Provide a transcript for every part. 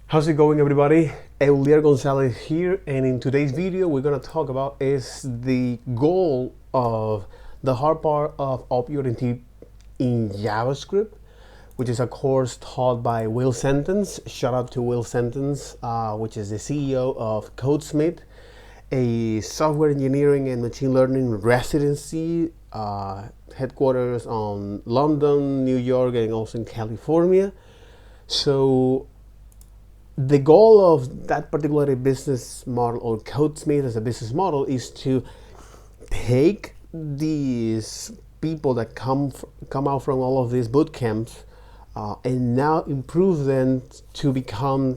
How's it going, everybody? Eulier Gonzalez here, and in today's video we're going to talk about is the goal of the hard part of object-oriented in JavaScript, which is a course taught by Will Sentence. Shout out to Will Sentence, which is the CEO of CodeSmith, a software engineering and machine learning residency, headquarters on London, New York, and also in California. So the goal of that particular business model, or CodeSmith as a business model, is to take these people that come out from all of these boot camps and now improve them to become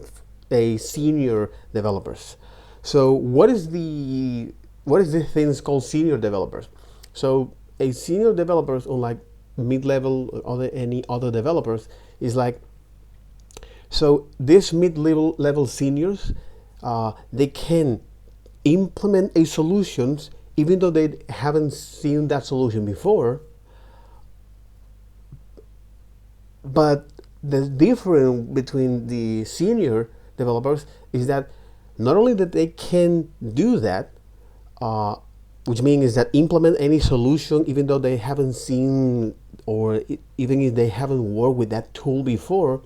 a senior developers. So what is the things called senior developers? So a senior developers, unlike mid-level or any other developers, is like, so these mid-level seniors, they can implement a solutions even though they haven't seen that solution before. But the difference between the senior developers is that not only that they can do that, which means is that implement any solution even though they haven't seen, or even if they haven't worked with that tool before,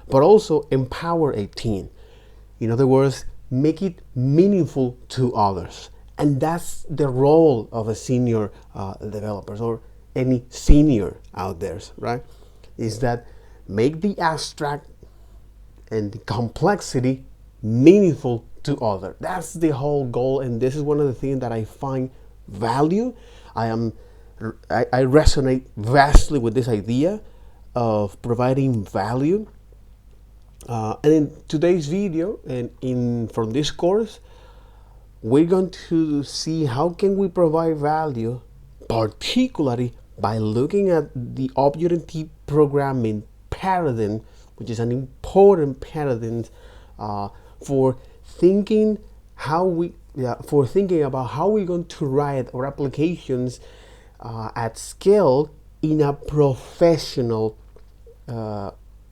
but also empower a team. In other words, make it meaningful to others. And that's the role of a senior developers, or any senior out there, right? Is that make the abstract and the complexity meaningful to others. That's the whole goal, and this is one of the things that I find value. I resonate vastly with this idea of providing value. And in today's video and from this course, we're going to see how can we provide value, particularly by looking at the object-oriented programming paradigm, which is an important paradigm for thinking about how we're going to write our applications at scale in a professional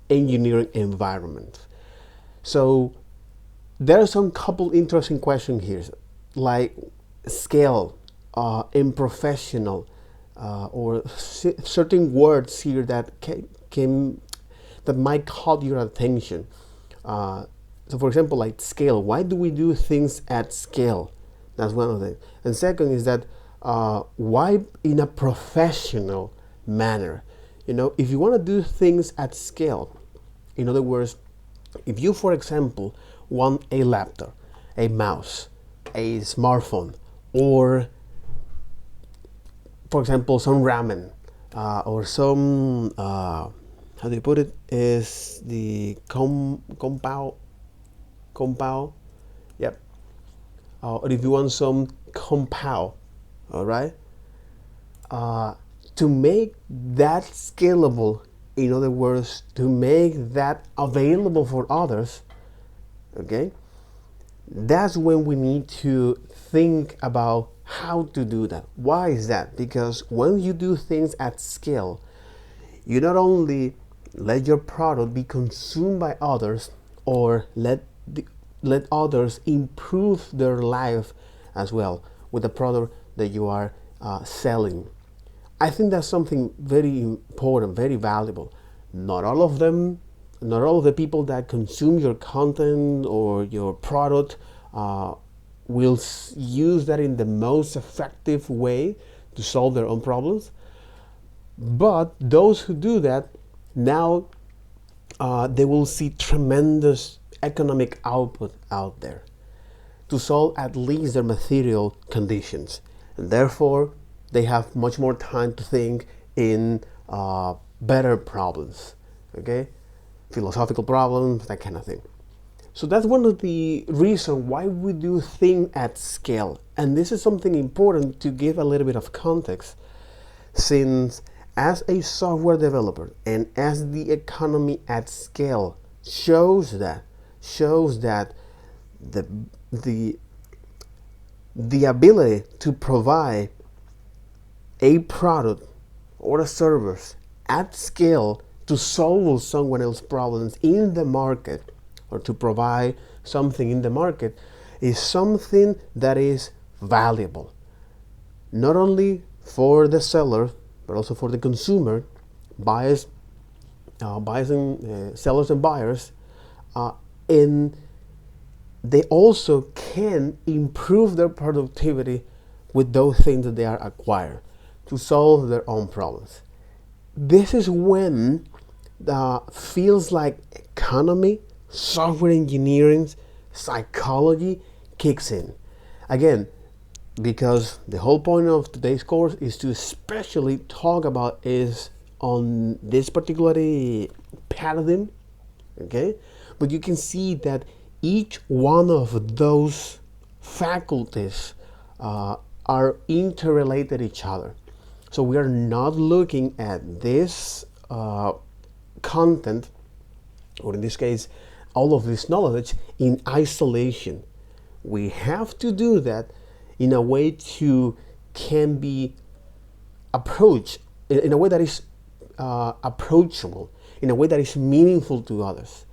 engineering environment. So there are some couple interesting questions here, like scale and professional, or certain words here that might caught your attention. So for example, like scale. Why do we do things at scale? That's one of them. And second is that why in a professional manner? If you want to do things at scale, in other words, if you, for example, want a laptop, a mouse, a smartphone, or, for example, some ramen, or some, how do you put it, is the compound, yep. Or if you want some compound, all right? To make that scalable, in other words, to make that available for others, okay, that's when we need to think about how to do that. Why is that? Because when you do things at scale, you not only let your product be consumed by others, or let others improve their life as well with the product that you are selling. I think that's something very important, very valuable. Not all of the people that consume your content or your product will use that in the most effective way to solve their own problems. But those who do that, now they will see tremendous economic output out there to solve at least their material conditions. And therefore, they have much more time to think in better problems, okay? Philosophical problems, that kind of thing. So that's one of the reasons why we do things at scale. And this is something important to give a little bit of context, since as a software developer and as the economy at scale shows that the ability to provide a product or a service at scale to solve someone else's problems in the market or to provide something in the market is something that is valuable, not only for the seller, but also for the consumer, buyers, sellers and buyers, and they also can improve their productivity with those things that they are acquired to solve their own problems. This is when fields like economy, software engineering, psychology kicks in. Again, because the whole point of today's course is to especially talk about is on this particular paradigm, okay? But you can see that each one of those faculties are interrelated each other. So we are not looking at this content, or in this case, all of this knowledge in isolation. We have to do that in a way to can be approached in a way that is approachable, in a way that is meaningful to others.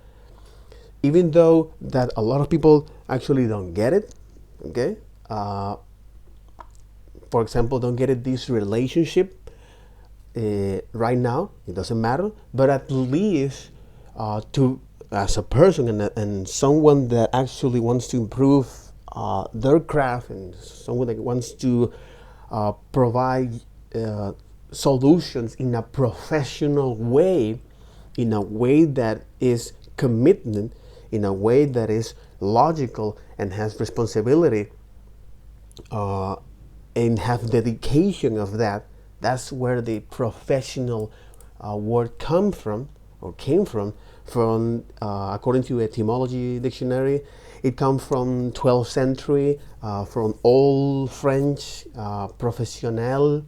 Even though that a lot of people actually don't get it, okay? For example, don't get it, this relationship right now, it doesn't matter, but at least to as a person and someone that actually wants to improve their craft, and someone that wants to provide solutions in a professional way, in a way that is commitment, in a way that is logical and has responsibility, and have dedication of that. That's where the professional word came from, according to etymology dictionary. It comes from 12th century, from Old French, professionnel,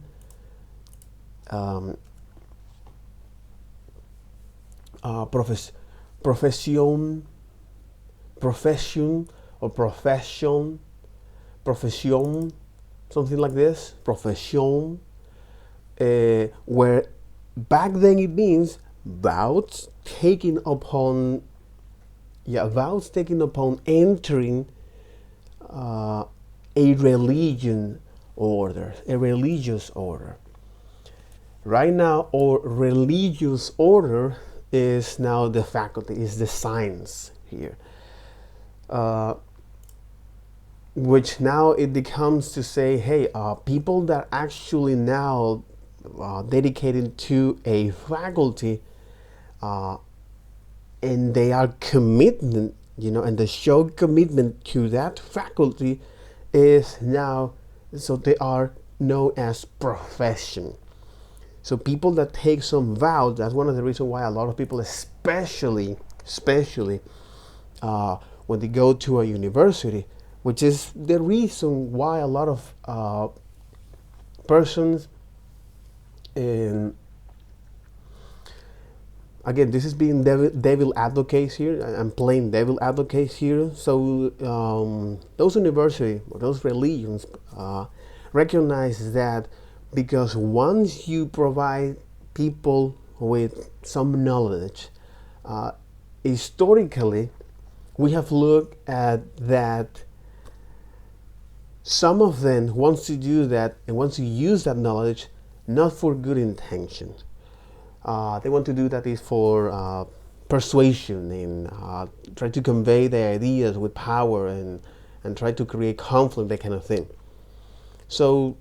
profession or profession, something like this, profession, where back then it means vows taken upon entering a religious order. Right now, our religious order is now the faculty, is the science here. Which now it becomes to say, hey, people that actually now dedicated to a faculty, and they are commitment, and they show commitment to that faculty is now, so they are known as profession. So people that take some vows, that's one of the reasons why a lot of people, especially when they go to a university, which is the reason why a lot of persons, and again, this is being devil advocates here. I'm playing devil advocates here. So those universities or those religions recognize that, because once you provide people with some knowledge, historically, we have looked at that some of them wants to do that and wants to use that knowledge not for good intentions. They want to do that is for persuasion and try to convey their ideas with power and try to create conflict, that kind of thing. So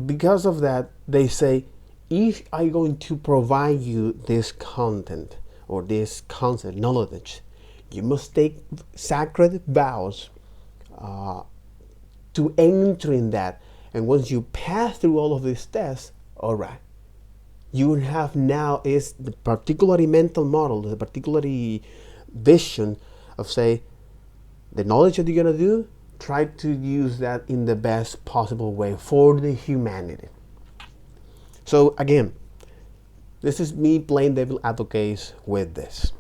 because of that, they say, if I'm going to provide you this content or this concept, knowledge, you must take sacred vows to enter in that. And once you pass through all of these tests, all right, you have now is the particularly mental model, the particularly vision of, say, the knowledge that you're going to do, try to use that in the best possible way for the humanity. So again, this is me playing devil advocates with this.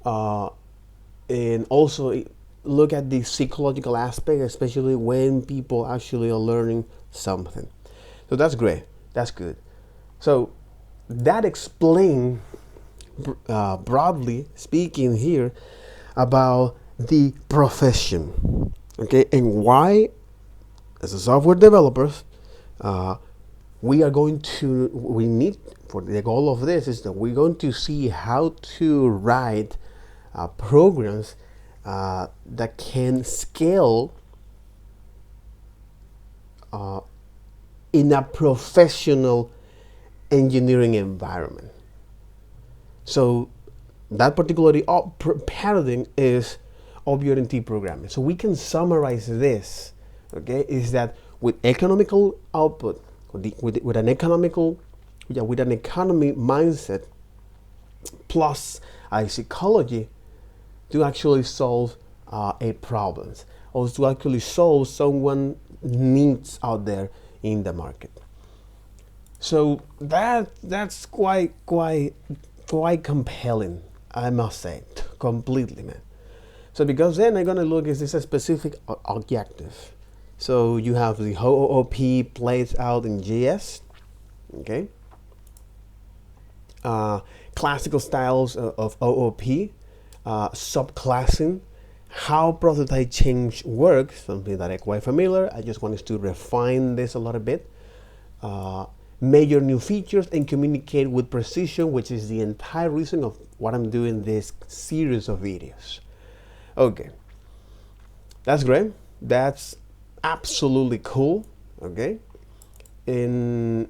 And also look at the psychological aspect, especially when people actually are learning something. So that's great. That's good. So that explains, broadly speaking here, about the profession, okay, and why, as a software developers, we need, for the goal of this is that we're going to see how to write programs that can scale in a professional engineering environment. So that particular paradigm is object-oriented programming. So we can summarize this, okay, is that with economical output, with an economical, with an economy mindset plus a psychology to actually solve a problems, or to actually solve someone needs out there in the market. So that's quite compelling, I must say, completely, man. So because then I'm gonna look, is this a specific objective? So you have the OOP plays out in JS, okay? Classical styles of OOP, subclassing, how prototype change works, something that I'm quite familiar. I just wanted to refine this a little bit. Measure new features and communicate with precision, which is the entire reason of what I'm doing this series of videos. Okay, that's great. That's absolutely cool. Okay, and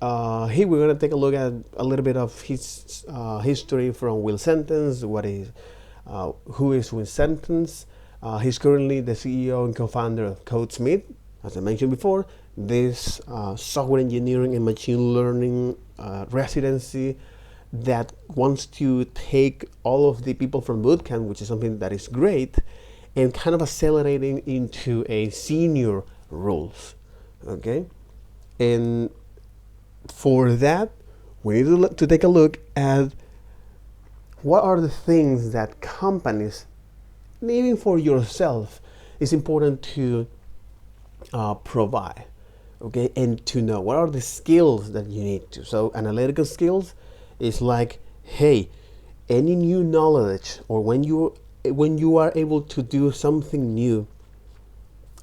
here we're gonna take a look at a little bit of his history from Will Sentence. Who is Will Sentence? He's currently the CEO and co-founder of CodeSmith. As I mentioned before, this software engineering and machine learning residency that wants to take all of the people from bootcamp, which is something that is great, and kind of accelerating into a senior roles, okay? And for that, we need to take a look at what are the things that companies, even for yourself, is important to provide, okay, and to know what are the skills that you need to. So analytical skills is like, hey, any new knowledge, or when you are able to do something new,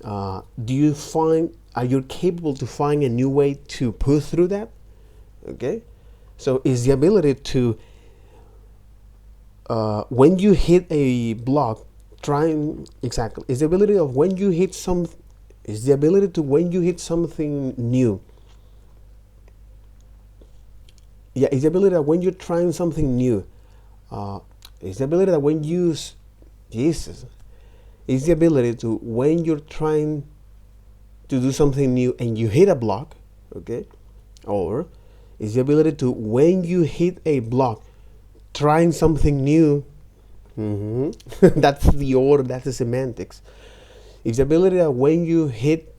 are you capable to find a new way to push through that? Okay, so it's the ability to when you hit a block, it's the ability of when you hit when you hit something new. Yeah, it's the ability that when you're trying something new, it's the ability that when you Jesus, it's the ability to when you're trying to do something new and you hit a block, okay, or it's the ability to when you hit a block, trying something new. That's the order. That's the semantics. It's the ability that when you hit,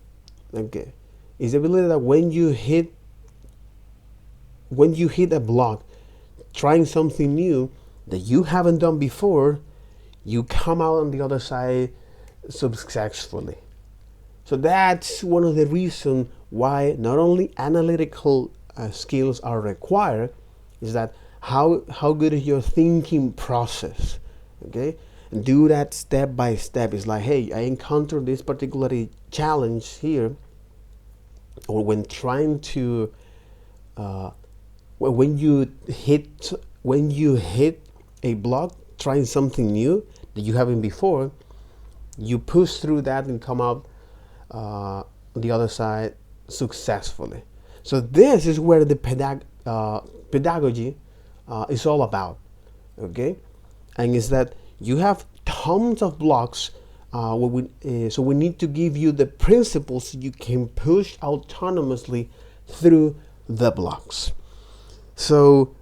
okay, it's the ability that when you hit a block, trying something new that you haven't done before, you come out on the other side successfully. So that's one of the reasons why not only analytical skills are required, is that how good is your thinking process, okay? And do that step by step. It's like, hey, I encountered this particular challenge here, or when trying to when you hit a block, trying something new that you haven't before, you push through that and come out the other side successfully. So this is where the pedagogy is all about, okay? And is that you have tons of blocks, so we need to give you the principles so you can push autonomously through the blocks. So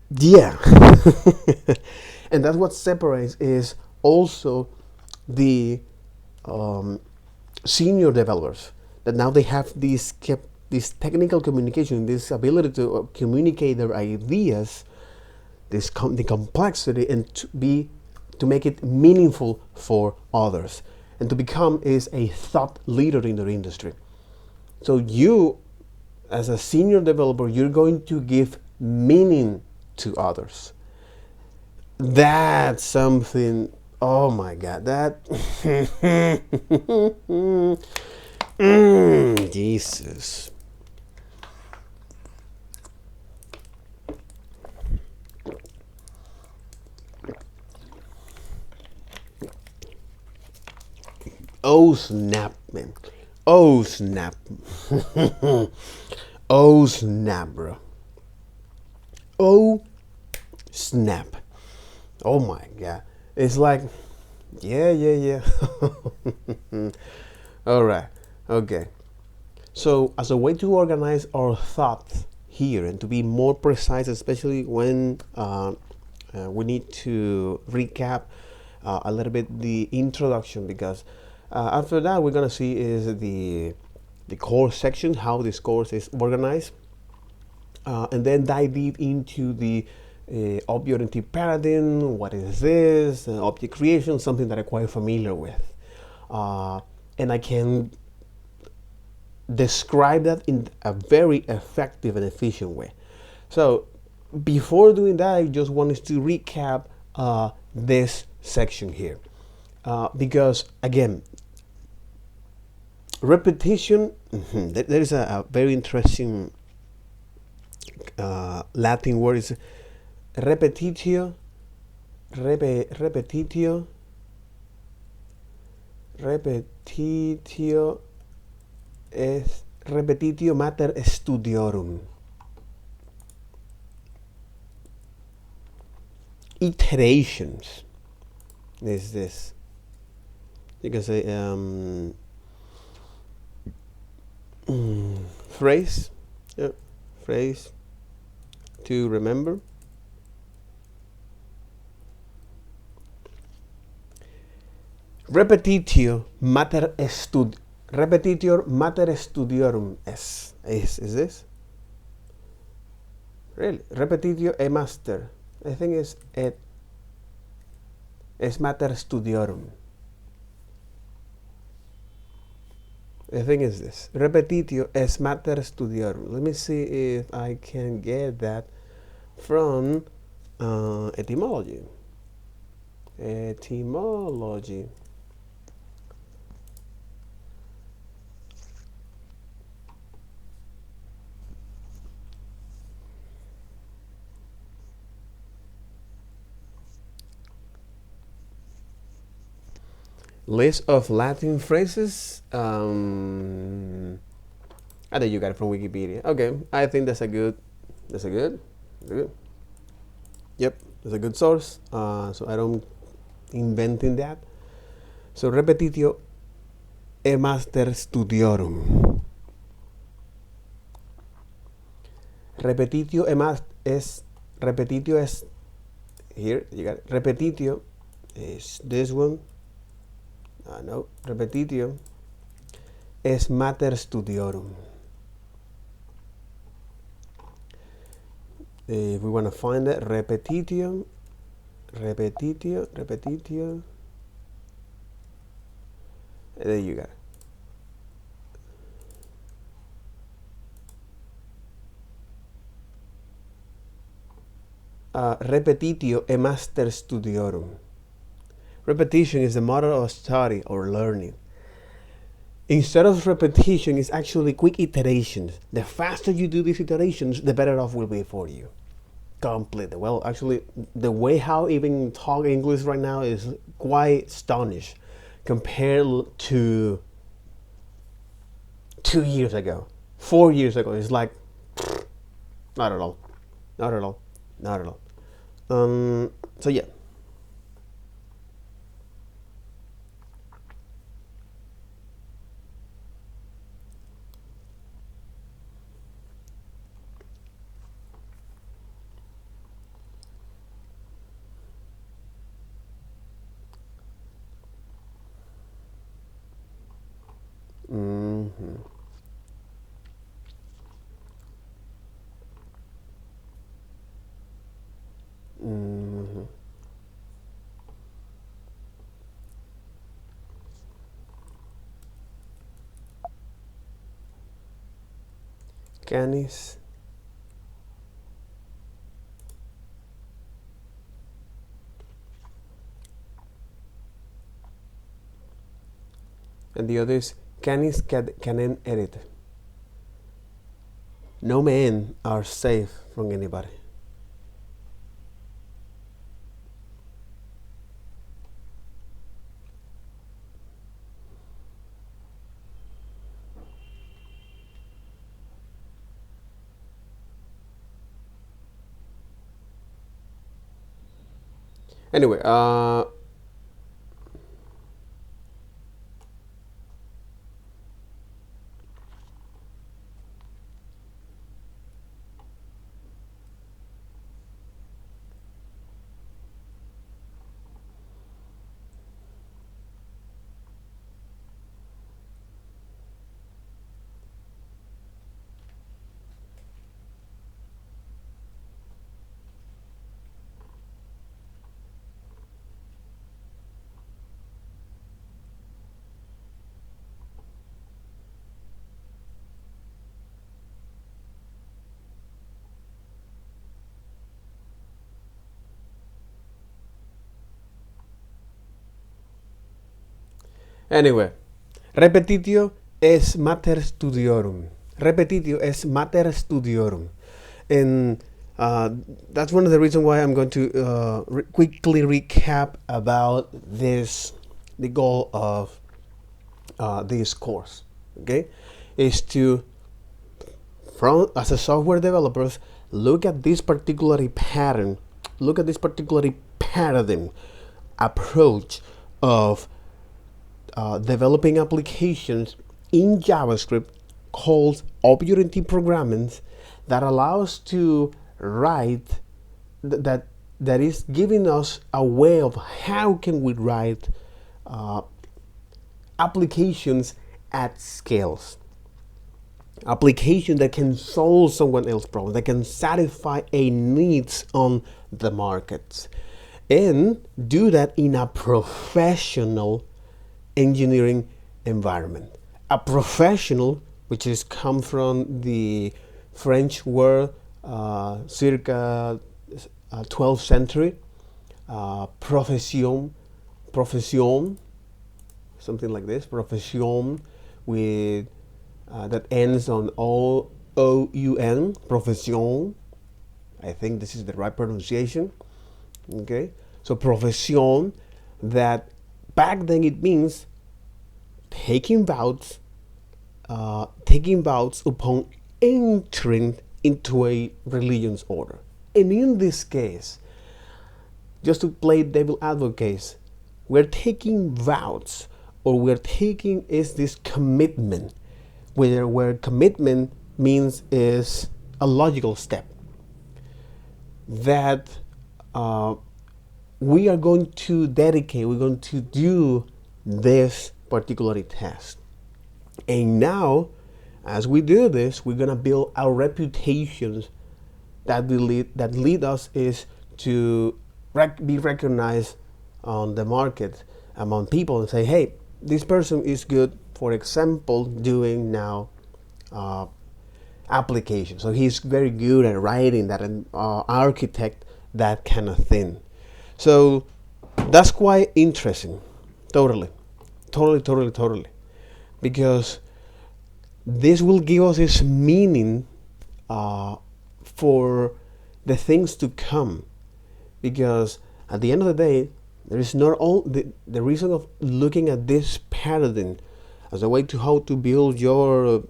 yeah, and that's what separates is also the senior developers, that now they have this technical communication, this ability to communicate their ideas, the complexity, and to make it meaningful for others, and to become is a thought leader in their industry. So you, as a senior developer, you're going to give meaning to others. That's something, oh my God, that, Jesus. Oh snap, man. Oh snap. Oh snap, bro. Oh snap. Oh my God. It's like, yeah. All right. Okay. So, as a way to organize our thoughts here and to be more precise, especially when we need to recap a little bit the introduction, because after that we're gonna see is the course section, how this course is organized, and then dive deep into the object-oriented paradigm. What is this? Object creation, something that I'm quite familiar with, and I can describe that in a very effective and efficient way. So before doing that, I just wanted to recap this section here, because again, repetition. There is a very interesting Latin word is repetitio, repetitio, repetitio es repetitio mater studiorum. Iterations is this. You can say phrase, phrase to remember. Repetitio mater repetitio mater studiorum is this? Really? Repetitio e master. I think it's mater studiorum. The thing is this. Repetitio es mater studiorum. Let me see if I can get that from etymology. Etymology. List of Latin phrases. I think you got it from Wikipedia. Okay, I think that's a good. Yep, that's a good source. So I don't inventing that. So repetitio e master studiorum. Repetitio e repetitio es here. You got it. Repetitio is this one. No, repetitio es mater studiorum. If we want to find it, repetitio. There you got it. Repetitio e master studiorum. Repetition is the mother of study or learning. Instead of repetition, it's actually quick iterations. The faster you do these iterations, the better off will be for you. Completely. Well, actually, the way how even talk English right now is quite astonishing compared to 2 years ago, 4 years ago. It's like, not at all. So yeah. Canis and the other is canis canem erit. No men are safe from anybody. Anyway, anyway, repetitio es mater studiorum. Repetitio es mater studiorum. And that's one of the reasons why I'm going to quickly recap about this, the goal of this course, okay, is to, as a software developers, look at this particular pattern, look at this particular paradigm approach of developing applications in JavaScript called object-oriented programming that allows to write that is giving us a way of how can we write applications at scales, application that can solve someone else's problem, that can satisfy a needs on the markets, and do that in a professional engineering environment. A professional, which is come from the French word circa 12th century, profession, something like this, profession, with that ends on O-U-N, profession. I think this is the right pronunciation. Okay, so profession, that back then it means taking vows upon entering into a religion's order. And in this case, just to play devil advocate, we're taking vows, or we're taking is this commitment, where commitment means is a logical step that we are going to dedicate, we're going to do this particular task. And now, as we do this, we're gonna build our reputations that lead us is to be recognized on the market among people and say, hey, this person is good, for example, doing now application. So he's very good at writing that, and architect, that kind of thing. So that's quite interesting. Totally. Because this will give us this meaning for the things to come. Because at the end of the day, there is not all the reason of looking at this paradigm as a way to how to build your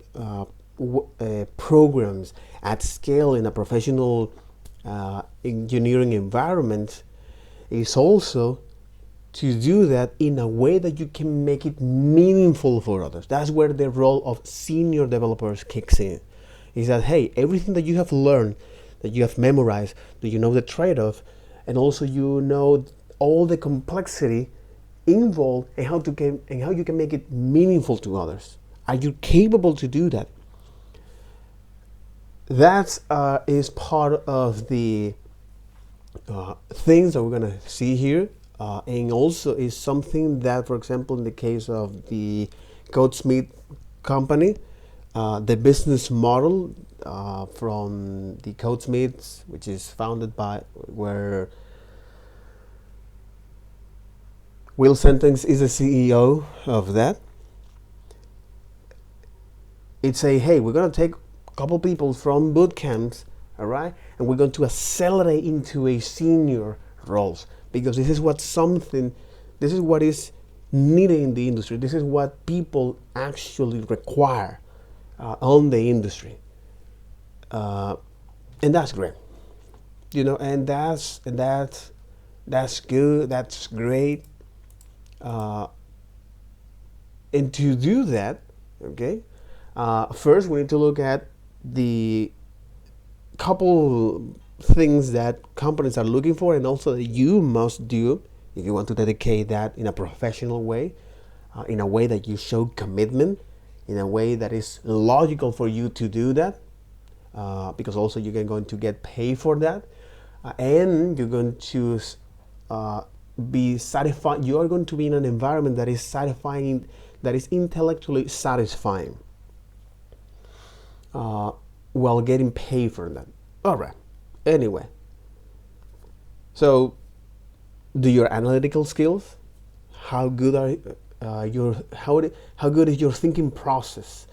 programs at scale in a professional engineering environment, is also to do that in a way that you can make it meaningful for others. That's where the role of senior developers kicks in. Is that, hey, everything that you have learned, that you have memorized, that you know the trade-off, and also you know all the complexity involved, and how you can make it meaningful to others. Are you capable to do that? That is part of the things that we're going to see here, and also is something that, for example, in the case of the Codesmith company, the business model from the Codesmiths, which is founded by where Will Sentence is the CEO of that. It's say, hey, we're going to take a couple people from boot camps, all right, and we're going to accelerate into a senior roles, because this is what is needed in the industry. This is what people actually require on the industry, and that's great, and that's good. That's great. And to do that, okay, first we need to look at the couple things that companies are looking for, and also that you must do if you want to dedicate that in a professional way, in a way that you show commitment, in a way that is logical for you to do that, because also you're going to get paid for that, and you're going to be satisfied. You are going to be in an environment that is satisfying, that is intellectually satisfying, while getting paid for that. All right. Anyway, so do your analytical skills? How good are how good is your thinking process?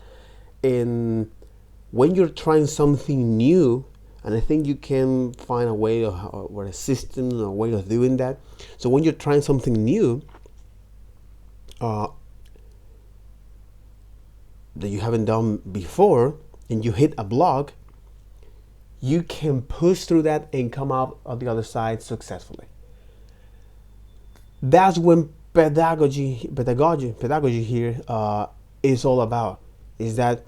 And when you're trying something new, and I think you can find a way or a system or a way of doing that. So when you're trying something new that you haven't done before, and you hit a block, you can push through that and come out on the other side successfully. That's when pedagogy here is all about. Is that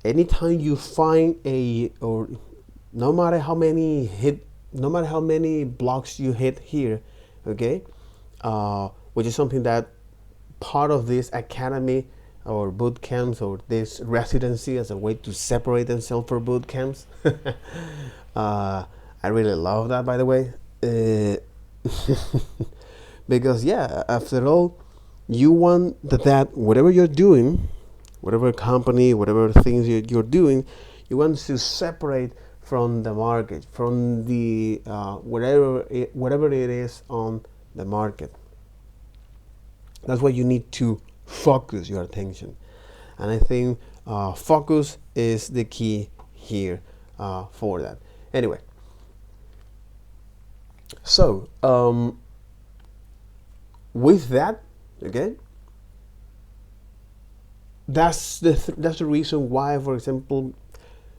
anytime you find or no matter how many blocks you hit here, okay, which is something that part of this academy or boot camps or this residency as a way to separate themselves from boot camps. I really love that, by the way, because yeah, after all, you want that whatever you're doing, whatever company, whatever things you're doing, you want to separate from the market, from the whatever it is on the market. That's why you need to focus your attention, and I think focus is the key here for that. Anyway, so with that, okay, that's the reason why, for example,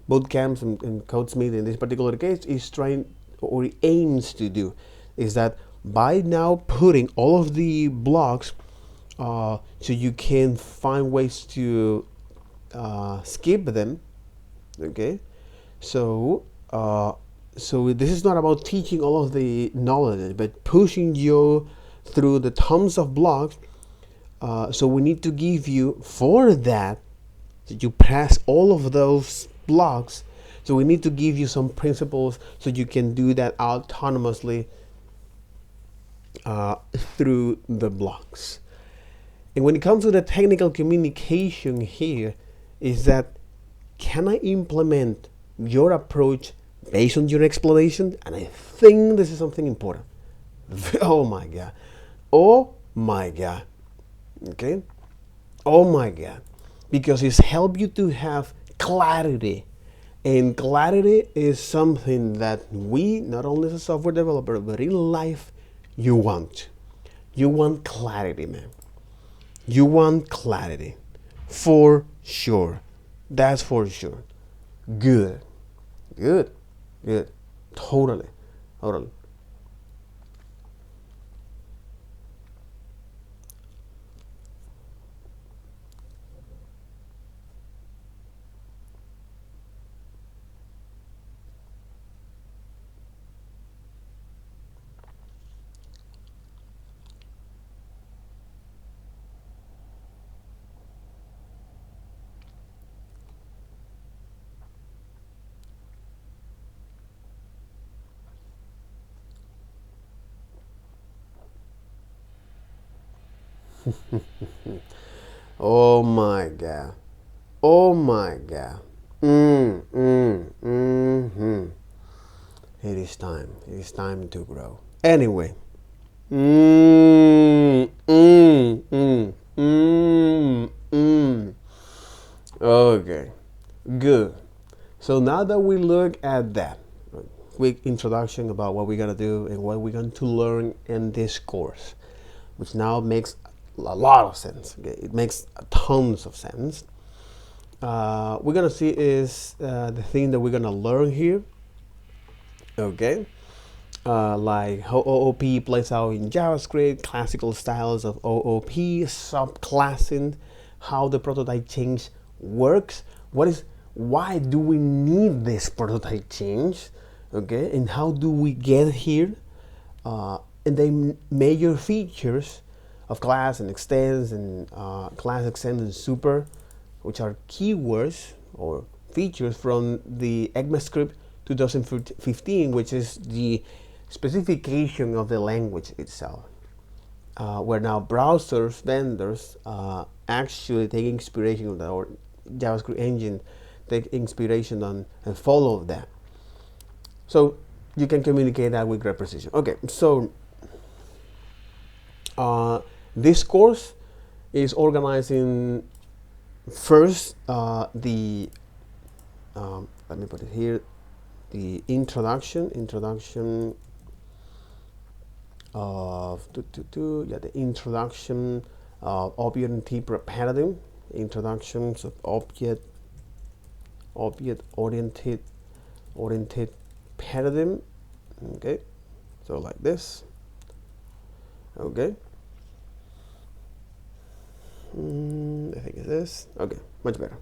boot camps and CodeSmith in this particular case is trying, or aims to do, is that by now putting all of the blocks so you can find ways to skip them, okay, so this is not about teaching all of the knowledge, but pushing you through the tons of blocks. So we need to give you, for that, so you pass all of those blocks, so we need to give you some principles so you can do that autonomously through the blocks. And when it comes to the technical communication here, is that can I implement your approach based on your explanation? And I think this is something important. Oh my God. Oh my God. Okay? Oh my God. Because it's helped you to have clarity. And clarity is something that we, not only as a software developer, but in life, you want. You want clarity, man. You want clarity. For sure. That's for sure. Good. Good. Good. Totally. Totally. Oh my God. Oh my God. It is time. It is time to grow. Anyway. Oh Okay, good. So now that we look at that, a quick introduction about what we're gonna do and what we're going to learn in this course, which now makes a lot of sense. Okay? It makes tons of sense. We're gonna see is the thing that we're gonna learn here. Okay, like how OOP plays out in JavaScript, classical styles of OOP, subclassing, how the prototype change works, why do we need this prototype change, okay, and how do we get here, and the major features of class and extends and class extends and super, which are keywords or features from the ECMAScript 2015, which is the specification of the language itself, where now browsers, vendors actually take inspiration on that, or JavaScript engine take inspiration on and follow that. So you can communicate that with great precision. Okay, so this course is organized in first let me put it here, the introduction of the introduction of object-oriented paradigm, introductions of object-oriented paradigm. Okay, so like this. Okay, I think it's this. Okay, much better.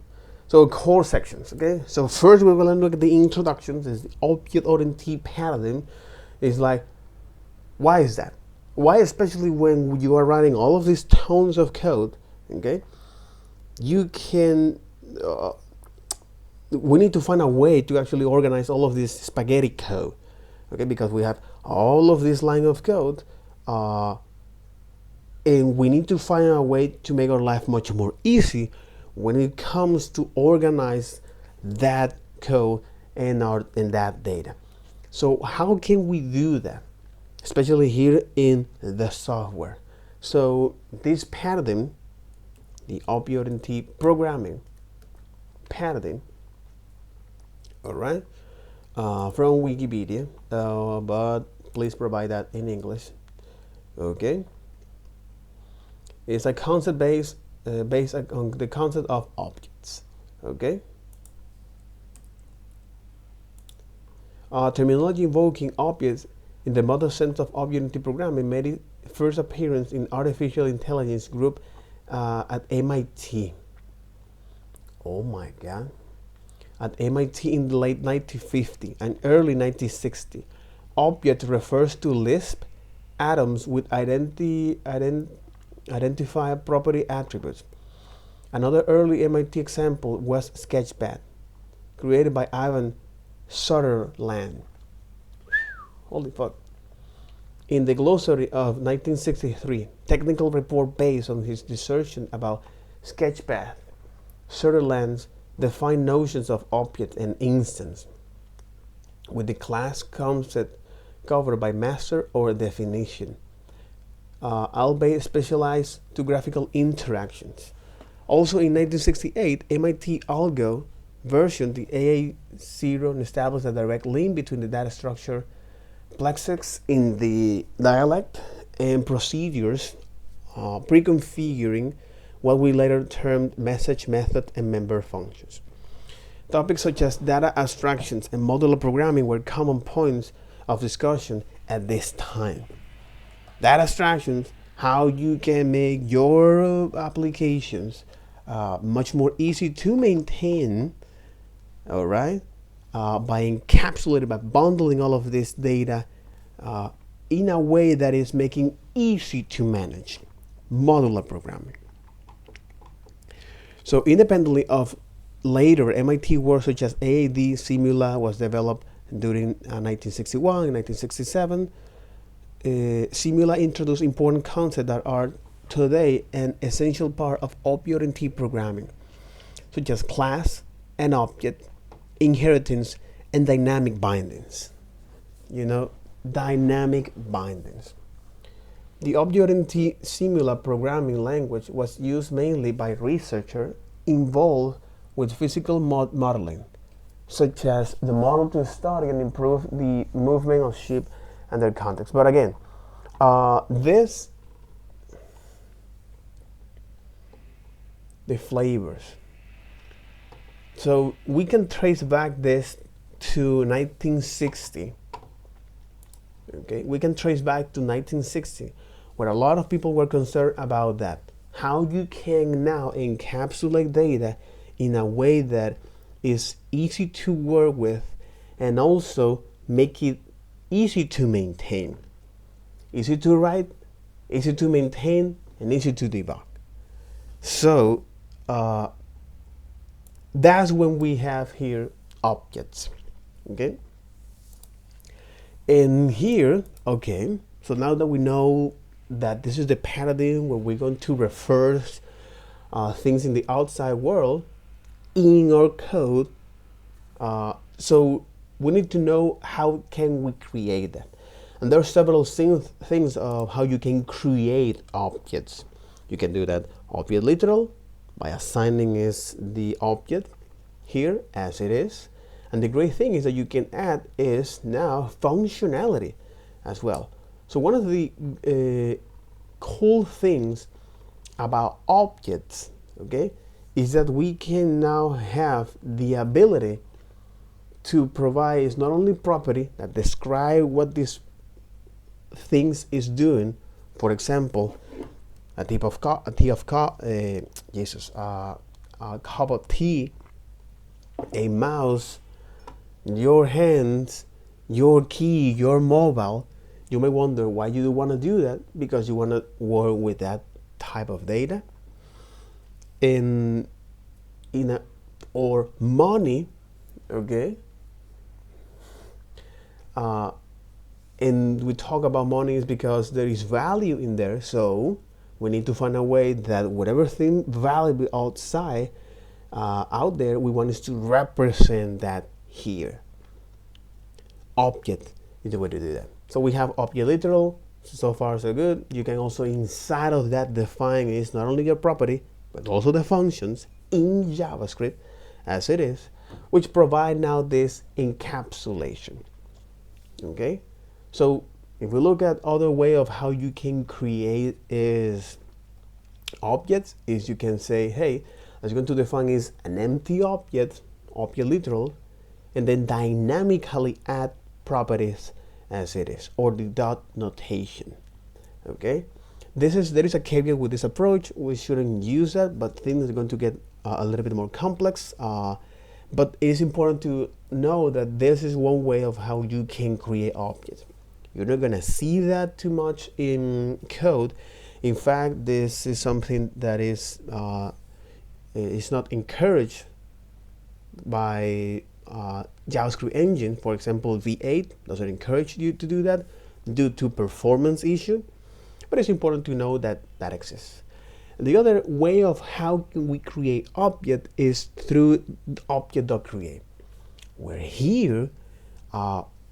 So core sections. Okay, so first we're going to look at the introductions. Is the object-oriented paradigm. Is like, why is that? Why, especially when you are writing all of these tons of code, okay, you can, we need to find a way to actually organize all of this spaghetti code, okay, because we have all of this line of code, and we need to find a way to make our life much more easy when it comes to organize that code and that data. So how can we do that? Especially here in the software. So this paradigm, the object-oriented programming paradigm, all right, from Wikipedia, but please provide that in English. Okay, it's a concept based on the concept of objects. Okay, terminology invoking objects in the modern sense of object-oriented programming made its first appearance in artificial intelligence group at MIT. Oh my God. At MIT in the late 1950s and early 1960. Object refers to Lisp atoms with identified property attributes. Another early MIT example was Sketchpad, created by Ivan Sutherland. Holy fuck. In the glossary of 1963, technical report based on his dissertation about Sketchpad, Sutherland defined notions of object and instance, with the class concept covered by master or definition, albeit specialized to graphical interactions. Also in 1968, MIT Algo version, the AA0, established a direct link between the data structure plexes in the dialect and procedures pre-configuring what we later termed message, method, and member functions. Topics such as data abstractions and modular programming were common points of discussion at this time. Data abstractions, how you can make your applications much more easy to maintain, all right, by encapsulating, by bundling all of this data in a way that is making easy to manage. Modular programming. So independently of later MIT work such as AAD, Simula was developed during 1961 and 1967. Simula introduced important concepts that are today an essential part of object-oriented programming, such as class and object, inheritance, and dynamic bindings. Dynamic bindings. The object-oriented Simula programming language was used mainly by researchers involved with physical modeling, such as the model to study and improve the movement of sheep and their context. But again, the flavors. So we can trace back this to 1960. Okay, we can trace back to 1960, where a lot of people were concerned about that. How you can now encapsulate data in a way that is easy to work with and also make it easy to maintain. Easy to write, easy to maintain, and easy to debug. So that's when we have here objects. Okay. And here, okay, so now that we know that this is the paradigm where we're going to refer things in the outside world in our code, so we need to know how can we create that. And there are several things of how you can create objects. You can do that object literal by assigning is the object here as it is. And the great thing is that you can add is now functionality as well. So one of the cool things about objects, okay, is that we can now have the ability to provide not only property that describe what this things is doing. For example, a cup of tea, a mouse, your hands, your key, your mobile. You may wonder why you want to do that, because you want to work with that type of data. Or money, okay. And we talk about money is because there is value in there. So we need to find a way that whatever thing valuable outside, out there, we want us to represent that here. Object is the way to do that. So we have object literal. So far so good. You can also inside of that define is not only your property but also the functions in JavaScript as it is, which provide now this encapsulation. Okay, so if we look at other way of how you can create is objects, is you can say, hey, I'm going to define is an empty object literal, and then dynamically add properties as it is, or the dot notation. Okay, there is a caveat with this approach. We shouldn't use that, but things are going to get a little bit more complex. But it is important to know that this is one way of how you can create objects. You're not going to see that too much in code. In fact, this is something that is not encouraged by JavaScript engine. For example, V8 doesn't encourage you to do that due to performance issue, but it's important to know that that exists. The other way of how can we create object is through object.create, where here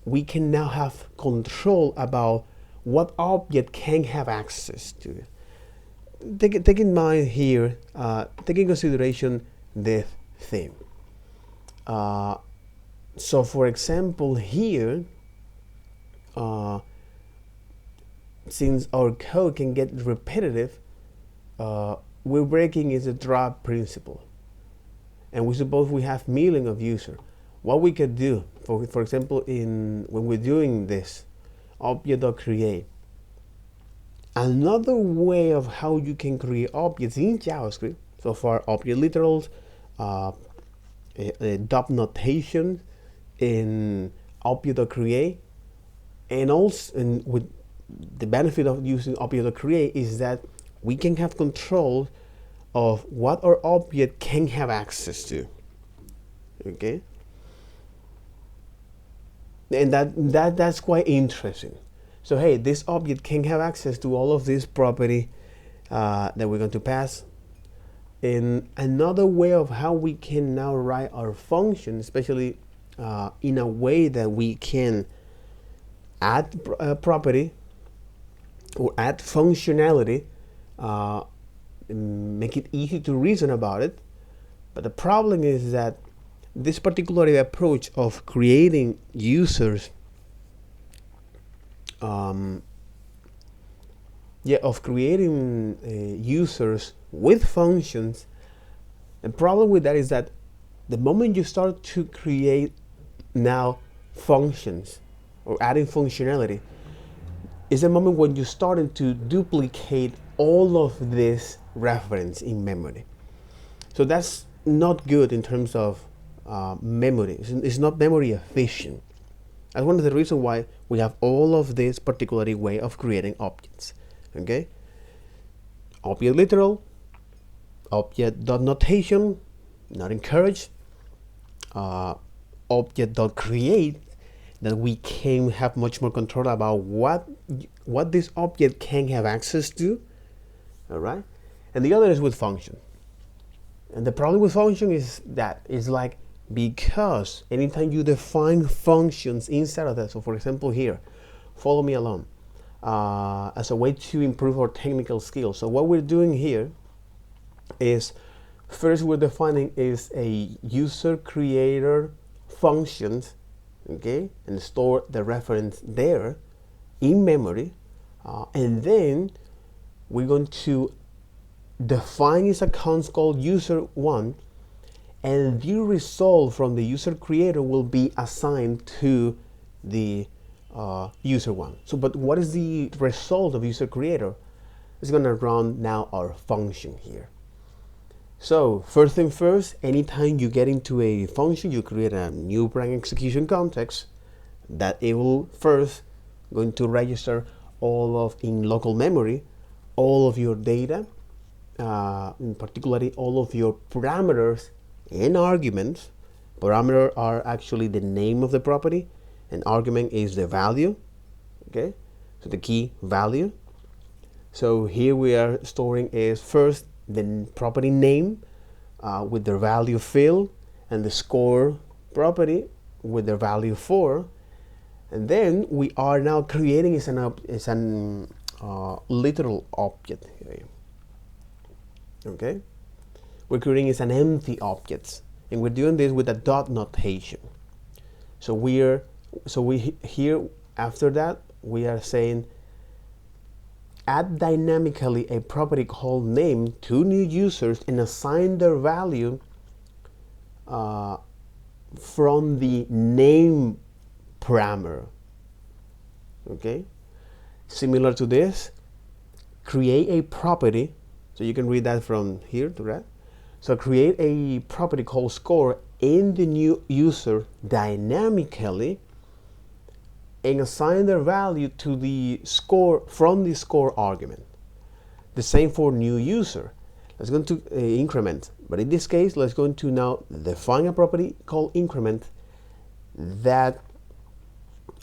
we can now have control about what object can have access to. Take in mind here, take in consideration this thing. So for example here, since our code can get repetitive, we're breaking is a drop principle, and we suppose we have millions of users. What we could do, for example, when we're doing this object.create, another way of how you can create objects in JavaScript, so far object literals, dot notation in object.create, and also with the benefit of using object.create is that we can have control of what our object can have access to. Okay, and that's quite interesting. So hey, this object can have access to all of this property that we're going to pass. And another way of how we can now write our function, especially in a way that we can add property or add functionality, make it easy to reason about it, But the problem is that this particular approach of creating users, users with functions, the problem with that is that the moment you start to create now functions or adding functionality is the moment when you're starting to duplicate all of this reference in memory. So that's not good in terms of memory. It's not memory efficient. That's one of the reasons why we have all of this particular way of creating objects. Okay, object literal, object dot notation, not encouraged, object dot create, that we can have much more control about what this object can have access to. All right, and the other is with function. And the problem with function is that it's like, because anytime you define functions inside of that, so for example here, follow me along, as a way to improve our technical skills. So what we're doing here is, first we're defining is a user creator functions, okay, and store the reference there in memory, and then we're going to define this account called user1, and the result from the user creator will be assigned to the user1. So, but what is the result of user creator? It's going to run now our function here. So first thing first, anytime you get into a function, you create a new branch execution context that it will first going to register all of, in local memory, all of your data, in particularly all of your parameters and arguments. Parameter are actually the name of the property, and argument is the value. Okay, so the key value. So here we are storing is first the property name with their value field, and the score property with their value 4, and then we are now creating is an literal object here. Okay, we're creating is an empty object, and we're doing this with a dot notation. So we here after that we are saying add dynamically a property called name to new users and assign their value from the name parameter. Okay, similar to this, create a property. So you can read that from here to that. So create a property called score in the new user dynamically and assign their value to the score from the score argument. The same for new user. Let's go to increment, but in this case, let's go to now define a property called increment that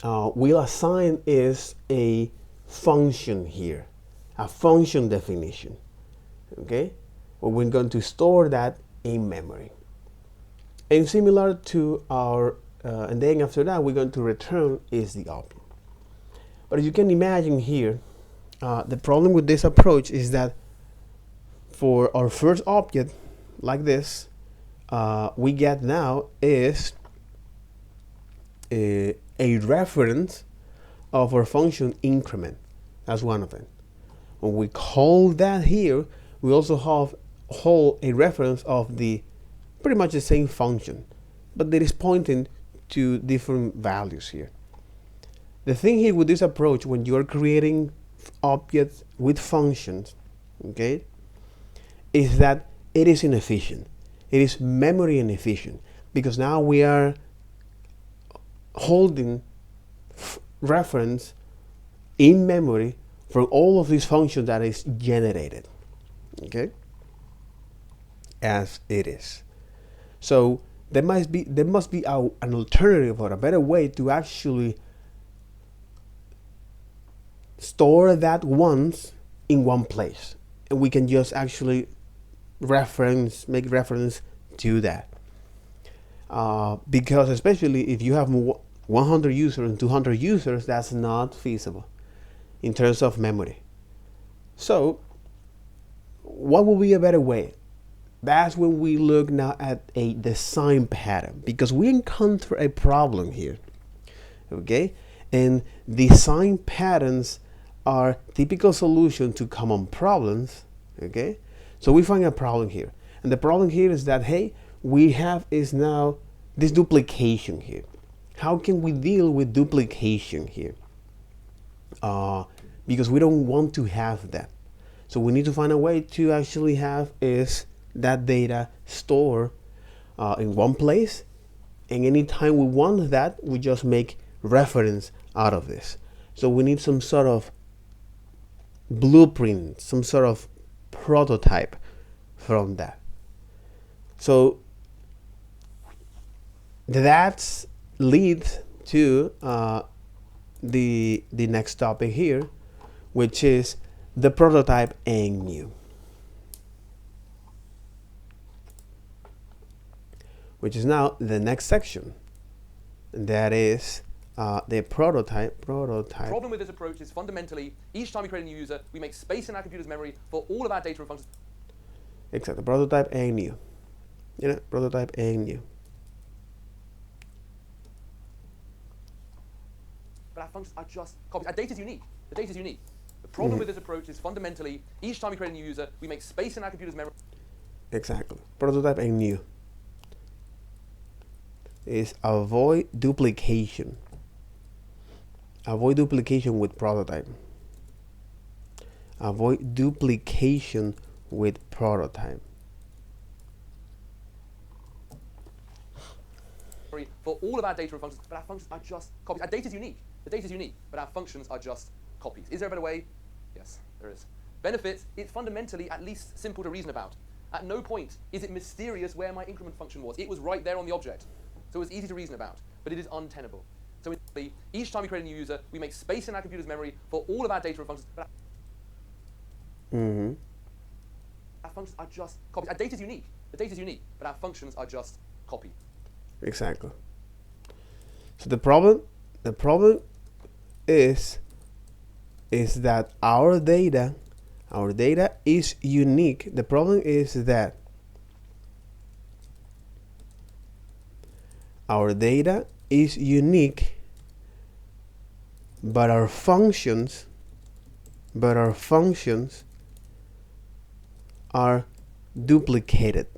we'll assign is a function here, a function definition. Okay, well, we're going to store that in memory, and similar to our and then after that we're going to return is the object. But as you can imagine here, the problem with this approach is that for our first object like this, we get now is a reference of our function increment as one of them. When we call that here, we also hold a reference of the pretty much the same function, but that is pointing to different values here. The thing here with this approach, when you are creating objects with functions, okay, is that it is inefficient. It is memory inefficient, because now we are holding reference in memory for all of these functions that is generated. Okay, as it is. So there must be an alternative or a better way to actually store that once in one place, and we can just actually make reference to that. Because especially if you have 100 users and 200 users, that's not feasible in terms of memory. So what would be a better way? that's when we look now at a design pattern, because we encounter a problem here, okay? And design patterns are typical solution to common problems, okay? So we find a problem here, and the problem here is that, hey, we have is now this duplication here. How can we deal with duplication here? Because we don't want to have that. So we need to find a way to actually have is that data stored in one place, and anytime we want that, we just make reference out of this. So we need some sort of blueprint, some sort of prototype from that. So that leads to the next topic here, which is the prototype and new, which is now the next section, and that is the prototype. The problem with this approach is fundamentally, each time we create a new user, we make space in our computer's memory for all of our data and functions. Exactly, prototype and new. Prototype and new. But our functions are just copies. Our data is unique. The data is unique. The problem with this approach is fundamentally, each time we create a new user, we make space in our computer's memory. Exactly. Prototype and new is avoid duplication. Avoid duplication with prototype. Avoid duplication with prototype. For all of our data and functions, but our functions are just copies. Our data is unique. The data is unique, but our functions are just copies. Is there a better way? Yes, there is. Benefits, it's fundamentally at least simple to reason about. At no point is it mysterious where my increment function was. It was right there on the object. So it's easy to reason about, but it is untenable. So each time we create a new user, we make space in our computer's memory for all of our data and functions. But our functions are just copies. Our data is unique. The data is unique, but our functions are just copies. Exactly. So the problem is that our data is unique. The problem is that our data is unique, but our functions are duplicated.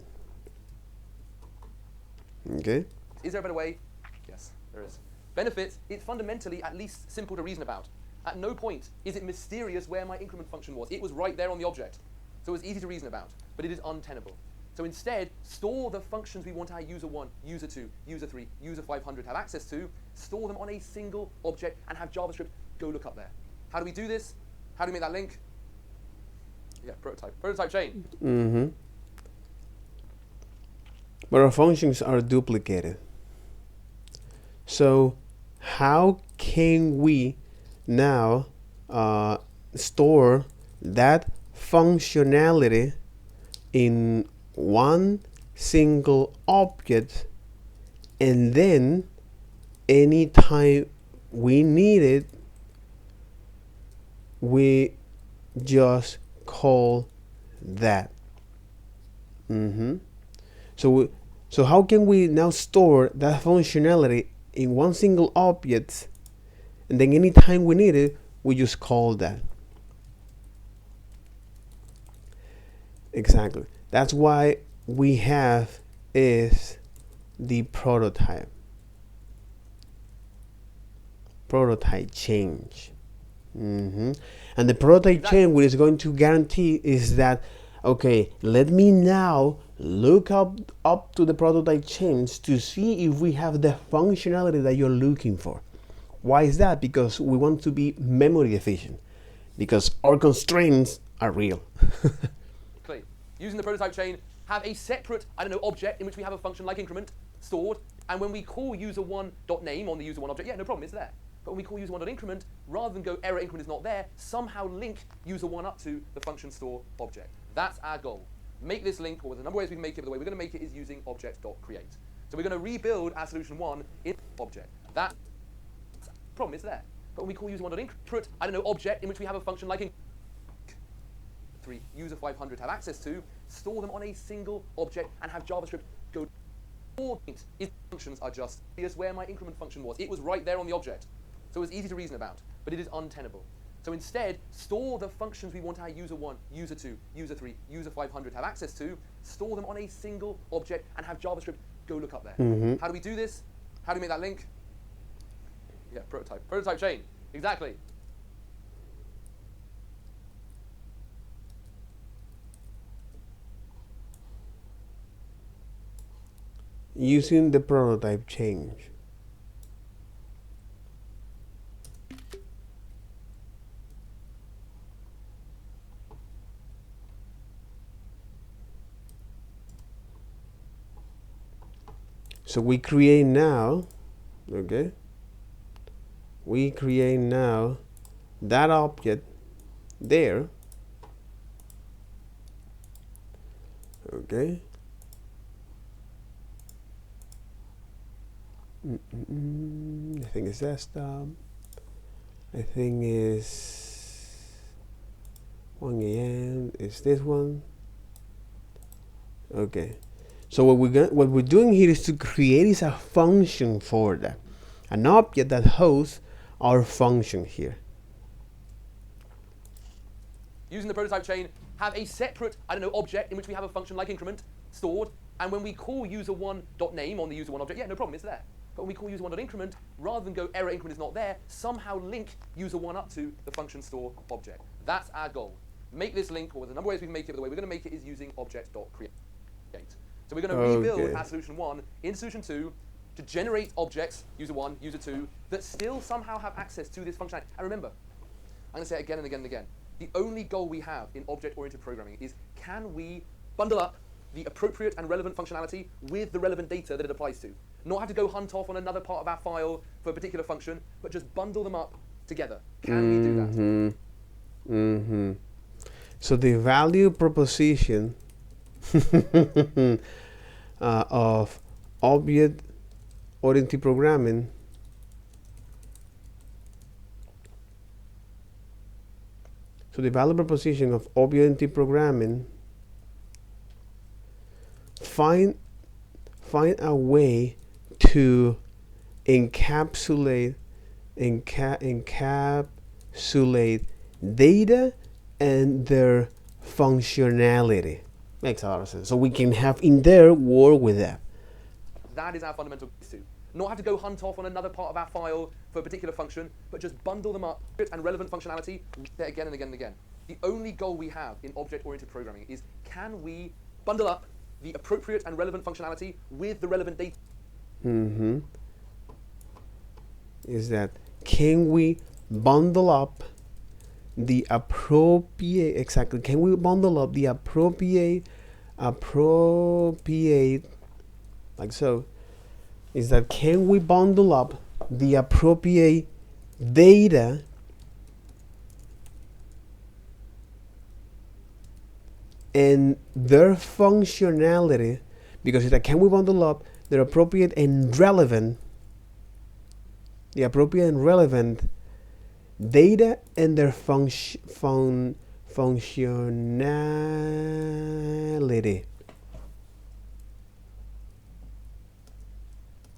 Okay? Is there a better way? Yes, there is. Benefits, it's fundamentally at least simple to reason about. At no point is it mysterious where my increment function was. It was right there on the object. So it's easy to reason about, but it is untenable. So instead, store the functions we want our user 1, user 2, user 3, user 500 have access to, store them on a single object, and have JavaScript go look up there. How do we do this? How do we make that link? Yeah, prototype chain. But our functions are duplicated. So how can we now store that functionality in one single object, and then anytime we need it, we just call that? So how can we now store that functionality in one single object, and then anytime we need it, we just call that? Exactly. That's why we have is the prototype change. And the prototype chain, what is going to guarantee is that, okay, let me now look up to the prototype chains to see if we have the functionality that you're looking for. Why is that? Because we want to be memory efficient, because our constraints are real. Using the prototype chain, have a separate, object in which we have a function like increment stored, and when we call user1.name on the user1 object, yeah, no problem, it's there. But when we call user1.increment, rather than go error increment is not there, somehow link user1 up to the function store object. That's our goal. Make this link, or there's a number of ways we can make it, but the way we're going to make it is using object.create. So we're going to rebuild our solution 1 in object. That problem is there. But when we call user1.increment, object in which we have a function like 3, user 500 have access to, store them on a single object, and have JavaScript go. Point is functions are just here's where my increment function was. It was right there on the object. So it's easy to reason about, but it is untenable. So instead, store the functions we want our user 1, user 2, user 3, user 500 have access to, store them on a single object, and have JavaScript go look up there. How do we do this? How do we make that link? Yeah, prototype. Prototype chain. Exactly. Using the prototype change. So we create now, okay? We create now that object there, okay? I think it's desktop. I think it's 1 a.m. It's this one. Okay. So what we're doing here is to create a function for that, an object that hosts our function here. Using the prototype chain, have a separate, object in which we have a function like increment stored, and when we call user1.name on the user1 object, yeah, no problem, it's there. But when we call user1.increment, rather than go error increment is not there, somehow link user1 up to the function store object. That's our goal. Make this link, or there's a number of ways we can make it, but the way we're going to make it is using object.create. So we're going to rebuild our solution 1 in solution 2 to generate objects, user 1, user 2, that still somehow have access to this functionality. And remember, I'm going to say it again and again and again. The only goal we have in object-oriented programming is, can we bundle up the appropriate and relevant functionality with the relevant data that it applies to? Not have to go hunt off on another part of our file for a particular function, but just bundle them up together. Can we do that? So the value proposition of object-oriented programming of object-oriented programming, find a way to encapsulate data and their functionality. Makes a lot of sense. So we can have in there work with that. That is our fundamental to. Not have to go hunt off on another part of our file for a particular function, but just bundle them up and relevant functionality again and again and again. The only goal we have in object-oriented programming is, can we bundle up the appropriate and relevant functionality with the relevant data? Is that, can we bundle up the appropriate, exactly, can we bundle up the appropriate, like so, is that, can we bundle up the appropriate data and their functionality, because it's like, can we bundle up the appropriate and relevant data and their functionality.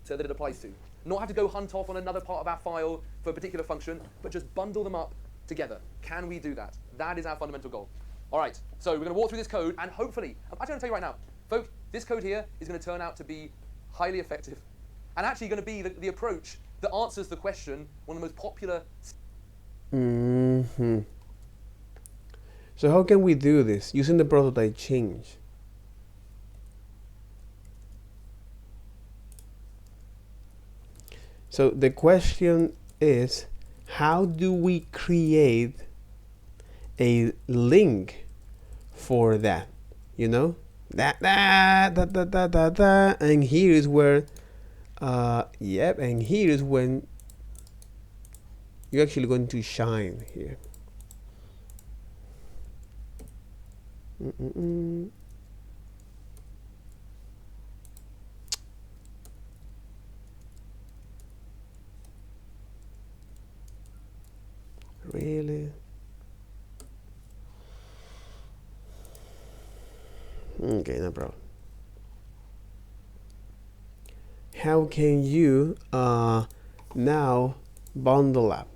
So that it applies to. Not have to go hunt off on another part of our file for a particular function, but just bundle them up together. Can we do that? That is our fundamental goal. All right, so we're going to walk through this code, and hopefully, I'm actually going to tell you right now, folks, this code here is going to turn out to be highly effective, and actually going to be the approach that answers the question, one of the most popular. So how can we do this? Using the prototype change. So the question is, how do we create a link for that? You know, and here is where, and here is when you're actually going to shine here. Really? Okay, no problem. How can you now bundle up?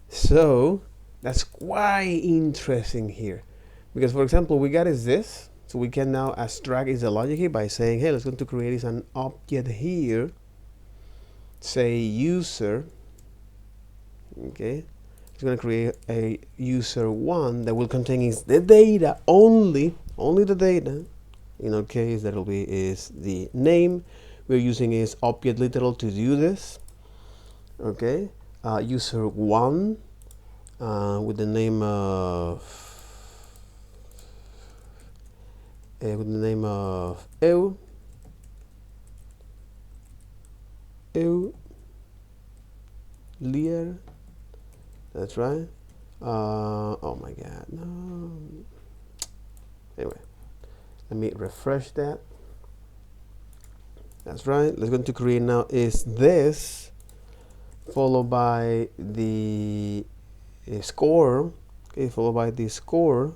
So that's quite interesting here, because for example, we got is this, so we can now abstract is the logic here by saying, hey, let's go to create is an object here, say user. Okay, it's going to create a user one that will contain is the data, only the data. In our case, that will be is the name. We're using is object literal to do this. Okay, user one with the name of eu Lear. That's right. Oh my god, no. Anyway, let me refresh that. That's right. Let's go to create now is this, followed by the score. Okay, followed by the score,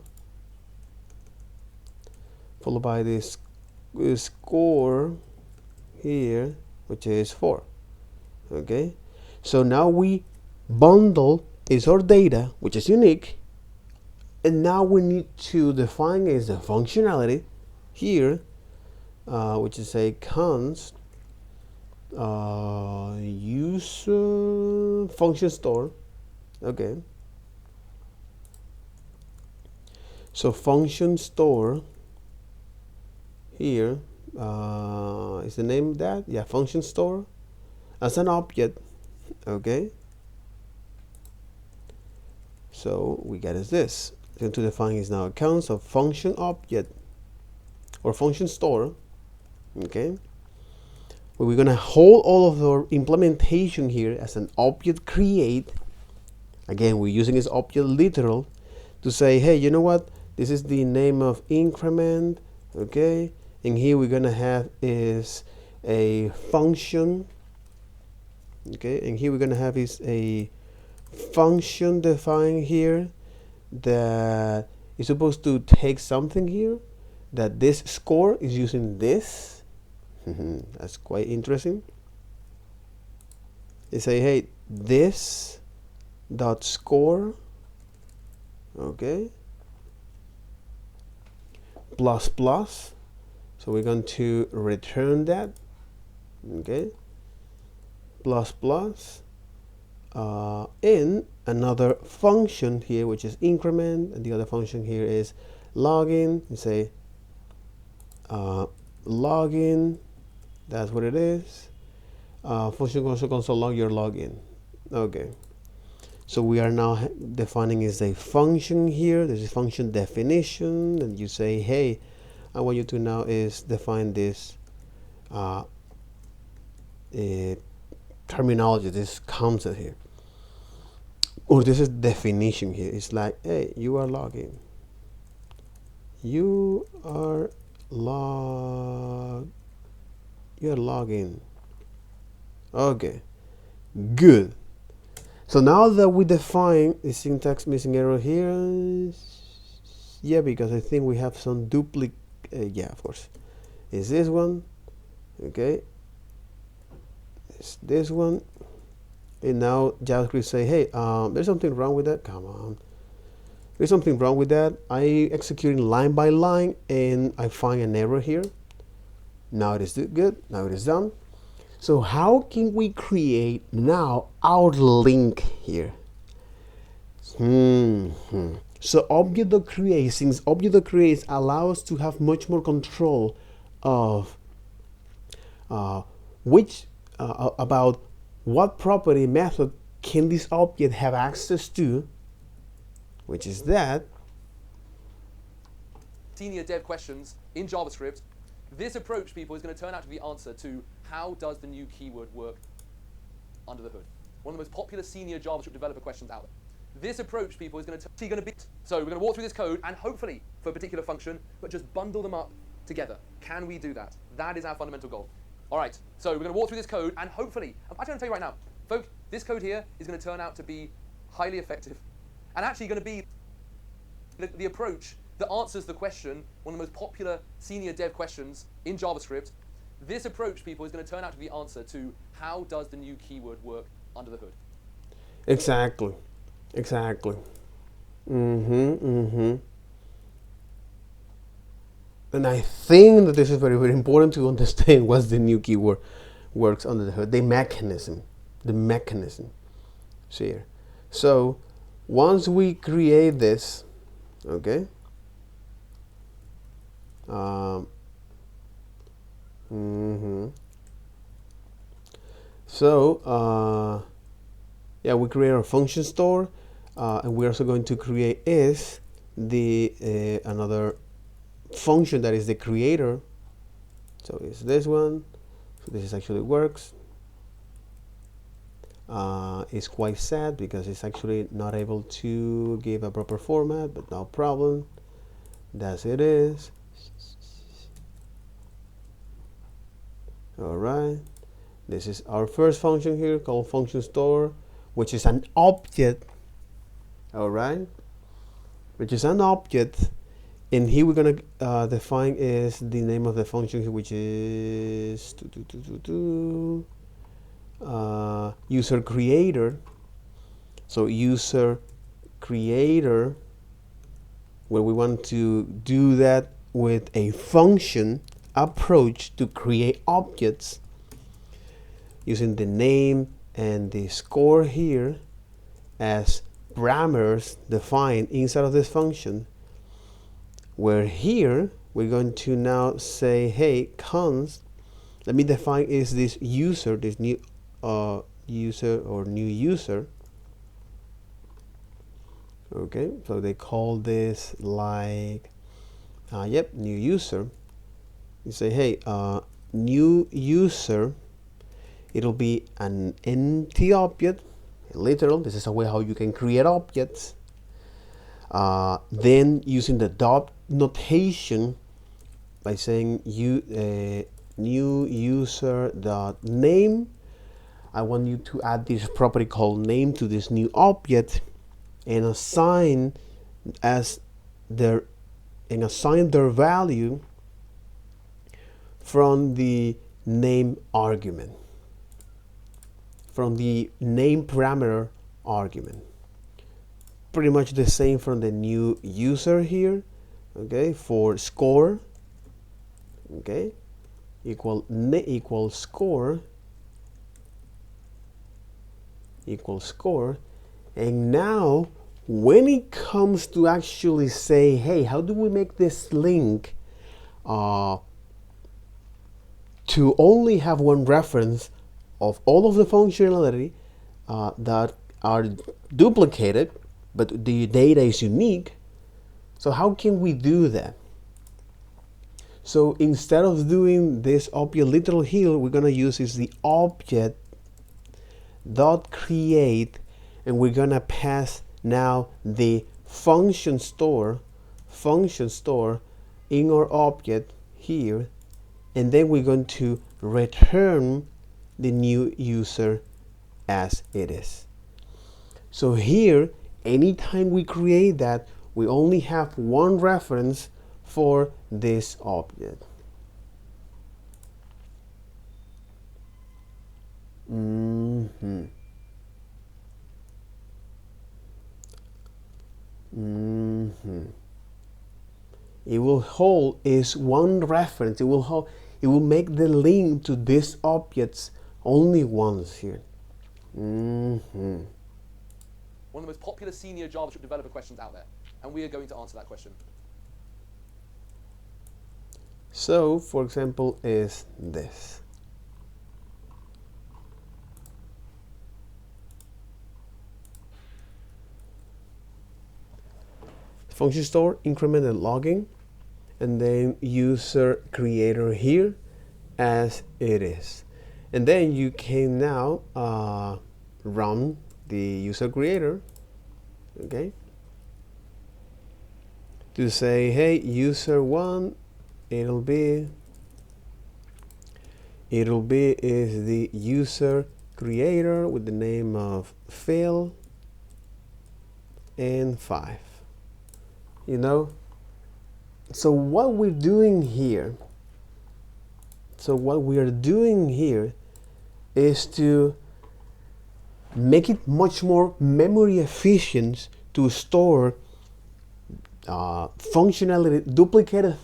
followed by this score here, which is 4. Okay, so now we bundle is our data, which is unique, and now we need to define is the functionality here, which is a const user function store. Okay, so function store here is the name of that, yeah, function store as an object. Okay, so we get is this. Going to define is now accounts of function object or function store. Okay, well, we're gonna hold all of our implementation here as an object create. Again, we're using this object literal to say, hey, you know what, this is the name of increment. Okay, and here we're gonna have is a function. Okay, and here we're gonna have is a function defined here that is supposed to take something here, that this score is using this. That's quite interesting. They say, hey, this dot score, okay, plus plus, so we're going to return that. Okay, plus plus in another function here, which is increment, and the other function here is login. You say login, that's what it is. Function console log your login. Okay, so we are now defining is a function here. There's a function definition, and you say, hey, I want you to now is define this terminology, this concept here, or this is definition here. It's like, hey, you are logging, you are logging. Okay, good. So now that we define the syntax missing error here, yeah, because I think we have some duplicate, yeah, of course, is this one. Okay, it's this one, and now JavaScript say, hey, there's something wrong with that. Come on, there's something wrong with that. I executing line by line, and I find an error here. Now it is good. Now it is done. So how can we create now our link here? So object.create, since object.create allows us to have much more control of about what property method can this object have access to, which is that. Senior dev questions in JavaScript. This approach, people, is going to turn out to be the answer to how does the new keyword work under the hood. One of the most popular senior JavaScript developer questions out there. This approach, people, is going to be. So we're going to walk through this code and hopefully for a particular function, but just bundle them up together. Can we do that? That is our fundamental goal. All right, so we're going to walk through this code and hopefully, I'm actually going to tell you right now, folks, this code here is going to turn out to be highly effective and actually going to be the approach that answers the question, one of the most popular senior dev questions in JavaScript. This approach, people, is going to turn out to be the answer to how does the new keyword work under the hood. Exactly. Exactly. And I think that this is very, very important to understand what's the new keyword works under the hood. The mechanism. See here. So once we create this, okay. So yeah, we create our function store, and we're also going to create is the another function that is the creator. So it's this one. So this is actually works. It's quite sad because it's actually not able to give a proper format, but no problem. That's it is. All right. This is our first function here called function store, which is an object. All right. Which is an object. And here we're going to define is the name of the function, which is user creator. So user creator, where we want to do that with a function approach to create objects using the name and the score here as parameters defined inside of this function. Where here we're going to now say, hey, const, let me define is this user, this new user or new user. Okay, so they call this like, yep, new user. You say, hey, new user, it'll be an empty object, literal. This is a way how you can create objects. Then using the dot notation by saying new user dot name. I want you to add this property called name to this new object and assign their value from the name argument, from the name parameter argument. Pretty much the same from the new user here. Okay, for score, okay, equal score, and now when it comes to actually say, hey, how do we make this link to only have one reference of all of the functionality that are duplicated, but the data is unique? So how can we do that? So instead of doing this object literal here, we're gonna use is the object dot create, and we're gonna pass now the function store in our object here, and then we're going to return the new user as it is. So here, anytime we create that, we only have one reference for this object. It will hold is one reference. It will make the link to these objects only once here. One of the most popular senior JavaScript developer questions out there, and we are going to answer that question. So, for example, is this. Function store, increment and logging, and then user creator here as it is. And then you can now run the user creator, okay, to say, hey, user one, it'll be is the user creator with the name of Phil and 5. You know, So what we're doing here, is to make it much more memory efficient to store functionality, duplicated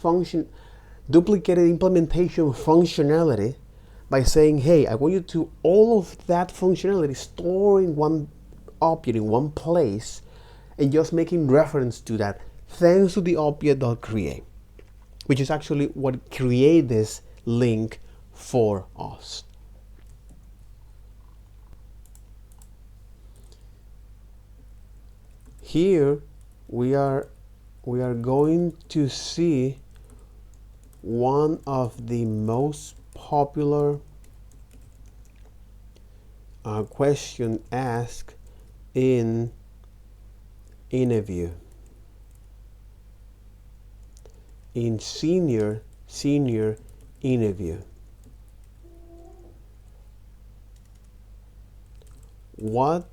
implementation functionality, by saying, hey, I want you to all of that functionality store in one object, in one place, and just making reference to that thanks to the object.create, which is actually what create this link for us. Here we are going to see one of the most popular question asked in interview, in senior interview. What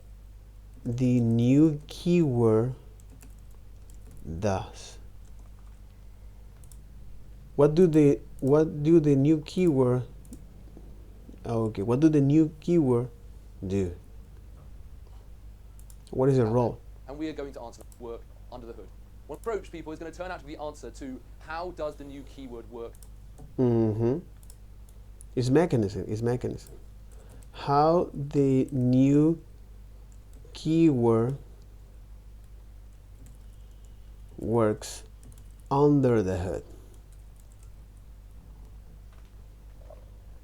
the new keyword does. What do the new keyword what do the new keyword do? What is the role? And we are going to answer work under the hood. One approach, people, is going to turn out to be the answer to how does the new keyword work? It's mechanism. How the new keyword works under the hood.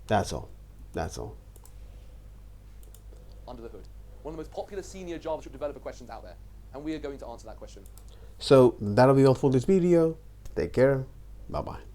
That's all. Under the hood. One of the most popular senior JavaScript developer questions out there. And we are going to answer that question. So that'll be all for this video. Take care. Bye-bye.